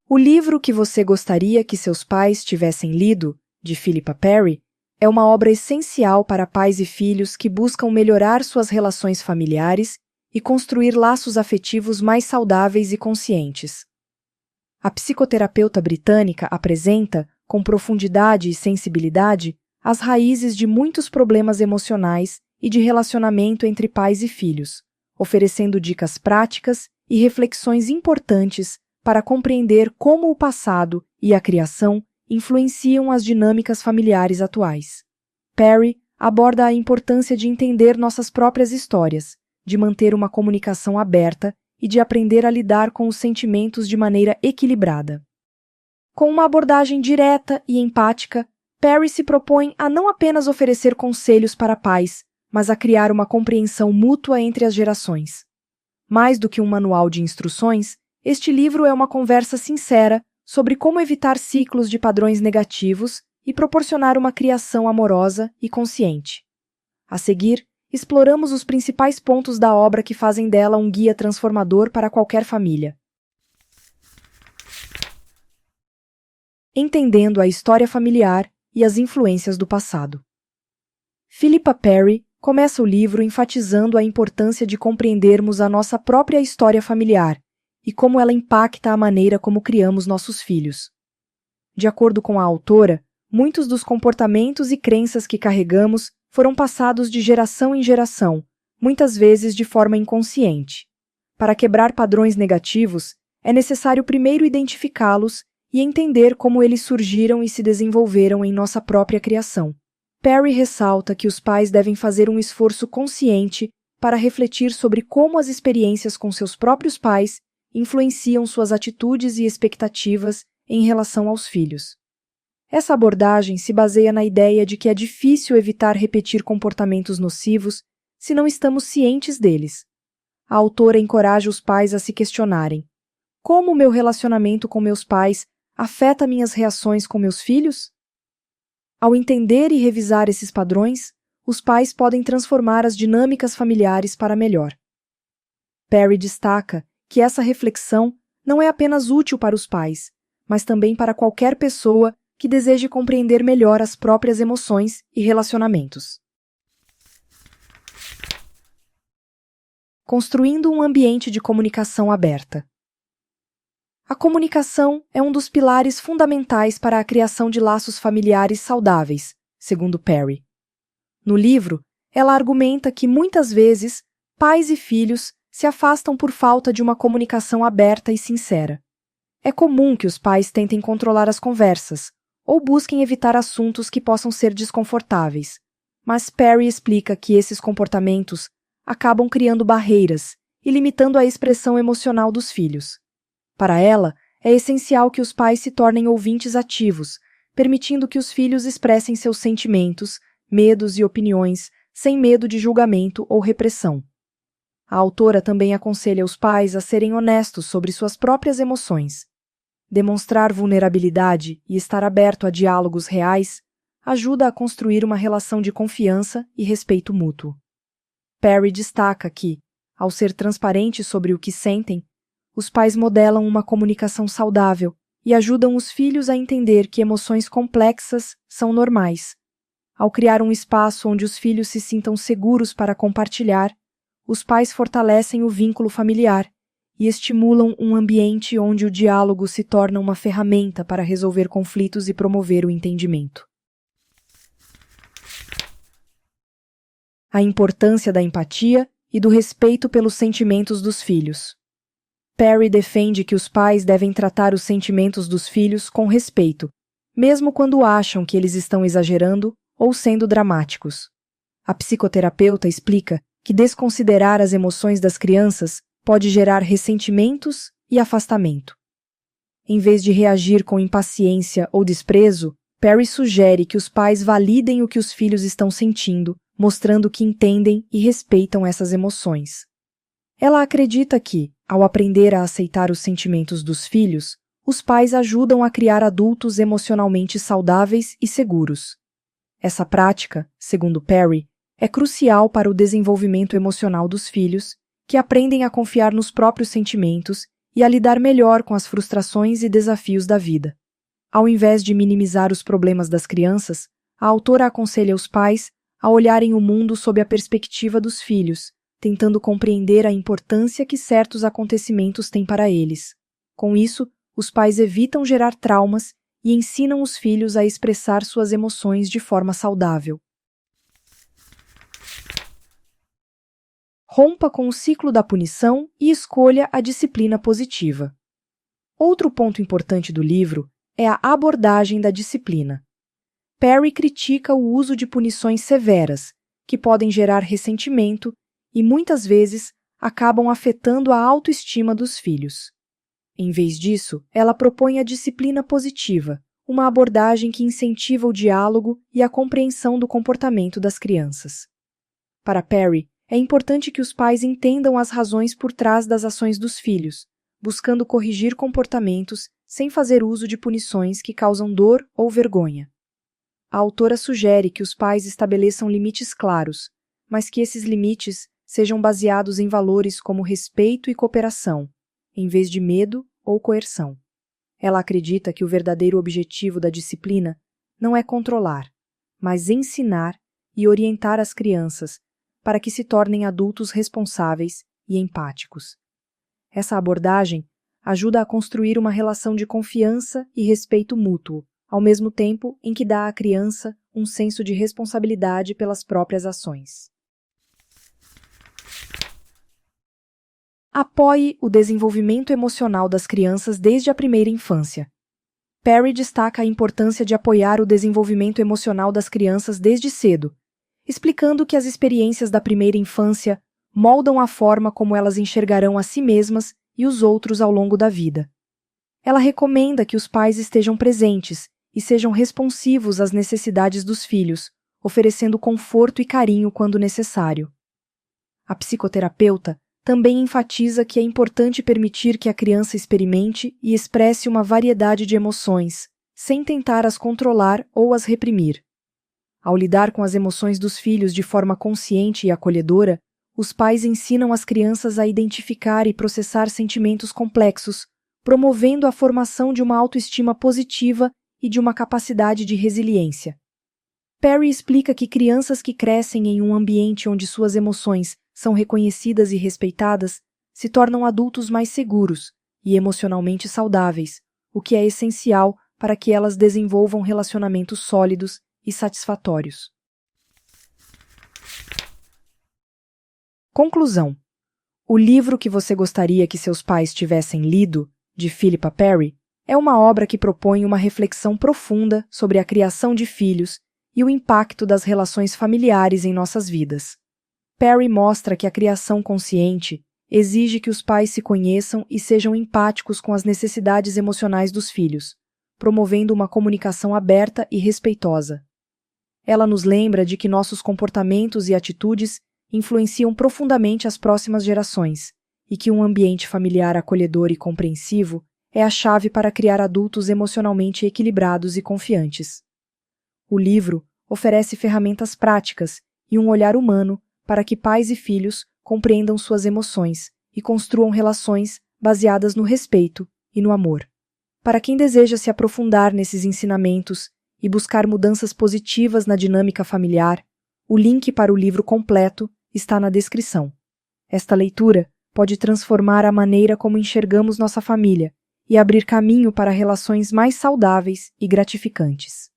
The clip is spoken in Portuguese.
O livro que você gostaria que seus pais tivessem lido, de Philippa Perry, é uma obra essencial para pais e filhos que buscam melhorar suas relações familiares e construir laços afetivos mais saudáveis e conscientes. A psicoterapeuta britânica apresenta, com profundidade e sensibilidade, as raízes de muitos problemas emocionais e de relacionamento entre pais e filhos, oferecendo dicas práticas e reflexões importantes para compreender como o passado e a criação influenciam as dinâmicas familiares atuais. Perry aborda a importância de entender nossas próprias histórias, de manter uma comunicação aberta e de aprender a lidar com os sentimentos de maneira equilibrada. Com uma abordagem direta e empática, Perry se propõe a não apenas oferecer conselhos para pais, mas a criar uma compreensão mútua entre as gerações. Mais do que um manual de instruções, este livro é uma conversa sincera sobre como evitar ciclos de padrões negativos e proporcionar uma criação amorosa e consciente. A seguir, exploramos os principais pontos da obra que fazem dela um guia transformador para qualquer família. Entendendo a história familiar e as influências do passado. Philippa Perry começa o livro enfatizando a importância de compreendermos a nossa própria história familiar e como ela impacta a maneira como criamos nossos filhos. De acordo com a autora, muitos dos comportamentos e crenças que carregamos foram passados de geração em geração, muitas vezes de forma inconsciente. Para quebrar padrões negativos, é necessário primeiro identificá-los e entender como eles surgiram e se desenvolveram em nossa própria criação. Perry ressalta que os pais devem fazer um esforço consciente para refletir sobre como as experiências com seus próprios pais influenciam suas atitudes e expectativas em relação aos filhos. Essa abordagem se baseia na ideia de que é difícil evitar repetir comportamentos nocivos se não estamos cientes deles. A autora encoraja os pais a se questionarem: como o meu relacionamento com meus pais afeta minhas reações com meus filhos? Ao entender e revisar esses padrões, os pais podem transformar as dinâmicas familiares para melhor. Perry destaca que essa reflexão não é apenas útil para os pais, mas também para qualquer pessoa que deseje compreender melhor as próprias emoções e relacionamentos. Construindo um ambiente de comunicação aberta. A comunicação é um dos pilares fundamentais para a criação de laços familiares saudáveis, segundo Perry. No livro, ela argumenta que muitas vezes pais e filhos se afastam por falta de uma comunicação aberta e sincera. É comum que os pais tentem controlar as conversas ou busquem evitar assuntos que possam ser desconfortáveis, mas Perry explica que esses comportamentos acabam criando barreiras e limitando a expressão emocional dos filhos. Para ela, é essencial que os pais se tornem ouvintes ativos, permitindo que os filhos expressem seus sentimentos, medos e opiniões, sem medo de julgamento ou repressão. A autora também aconselha os pais a serem honestos sobre suas próprias emoções. Demonstrar vulnerabilidade e estar aberto a diálogos reais ajuda a construir uma relação de confiança e respeito mútuo. Perry destaca que, ao ser transparentes sobre o que sentem, os pais modelam uma comunicação saudável e ajudam os filhos a entender que emoções complexas são normais. Ao criar um espaço onde os filhos se sintam seguros para compartilhar, os pais fortalecem o vínculo familiar e estimulam um ambiente onde o diálogo se torna uma ferramenta para resolver conflitos e promover o entendimento. A importância da empatia e do respeito pelos sentimentos dos filhos. Perry defende que os pais devem tratar os sentimentos dos filhos com respeito, mesmo quando acham que eles estão exagerando ou sendo dramáticos. A psicoterapeuta explica que desconsiderar as emoções das crianças pode gerar ressentimentos e afastamento. Em vez de reagir com impaciência ou desprezo, Perry sugere que os pais validem o que os filhos estão sentindo, mostrando que entendem e respeitam essas emoções. Ela acredita que, ao aprender a aceitar os sentimentos dos filhos, os pais ajudam a criar adultos emocionalmente saudáveis e seguros. Essa prática, segundo Perry, é crucial para o desenvolvimento emocional dos filhos, que aprendem a confiar nos próprios sentimentos e a lidar melhor com as frustrações e desafios da vida. Ao invés de minimizar os problemas das crianças, a autora aconselha os pais a olharem o mundo sob a perspectiva dos filhos, tentando compreender a importância que certos acontecimentos têm para eles. Com isso, os pais evitam gerar traumas e ensinam os filhos a expressar suas emoções de forma saudável. Rompa com o ciclo da punição e escolha a disciplina positiva. Outro ponto importante do livro é a abordagem da disciplina. Perry critica o uso de punições severas, que podem gerar ressentimento e, muitas vezes, acabam afetando a autoestima dos filhos. Em vez disso, ela propõe a disciplina positiva, uma abordagem que incentiva o diálogo e a compreensão do comportamento das crianças. Para Perry, é importante que os pais entendam as razões por trás das ações dos filhos, buscando corrigir comportamentos sem fazer uso de punições que causam dor ou vergonha. A autora sugere que os pais estabeleçam limites claros, mas que esses limites sejam baseados em valores como respeito e cooperação, em vez de medo ou coerção. Ela acredita que o verdadeiro objetivo da disciplina não é controlar, mas ensinar e orientar as crianças para que se tornem adultos responsáveis e empáticos. Essa abordagem ajuda a construir uma relação de confiança e respeito mútuo, ao mesmo tempo em que dá à criança um senso de responsabilidade pelas próprias ações. Apoie o desenvolvimento emocional das crianças desde a primeira infância. Perry destaca a importância de apoiar o desenvolvimento emocional das crianças desde cedo, explicando que as experiências da primeira infância moldam a forma como elas enxergarão a si mesmas e os outros ao longo da vida. Ela recomenda que os pais estejam presentes e sejam responsivos às necessidades dos filhos, oferecendo conforto e carinho quando necessário. A psicoterapeuta também enfatiza que é importante permitir que a criança experimente e expresse uma variedade de emoções, sem tentar as controlar ou as reprimir. Ao lidar com as emoções dos filhos de forma consciente e acolhedora, os pais ensinam as crianças a identificar e processar sentimentos complexos, promovendo a formação de uma autoestima positiva e de uma capacidade de resiliência. Perry explica que crianças que crescem em um ambiente onde suas emoções são reconhecidas e respeitadas se tornam adultos mais seguros e emocionalmente saudáveis, o que é essencial para que elas desenvolvam relacionamentos sólidos e satisfatórios. Conclusão. O livro que você gostaria que seus pais tivessem lido, de Philippa Perry, é uma obra que propõe uma reflexão profunda sobre a criação de filhos e o impacto das relações familiares em nossas vidas. Perry mostra que a criação consciente exige que os pais se conheçam e sejam empáticos com as necessidades emocionais dos filhos, promovendo uma comunicação aberta e respeitosa. Ela nos lembra de que nossos comportamentos e atitudes influenciam profundamente as próximas gerações e que um ambiente familiar acolhedor e compreensivo é a chave para criar adultos emocionalmente equilibrados e confiantes. O livro oferece ferramentas práticas e um olhar humano para que pais e filhos compreendam suas emoções e construam relações baseadas no respeito e no amor. Para quem deseja se aprofundar nesses ensinamentos e buscar mudanças positivas na dinâmica familiar, o link para o livro completo está na descrição. Esta leitura pode transformar a maneira como enxergamos nossa família e abrir caminho para relações mais saudáveis e gratificantes.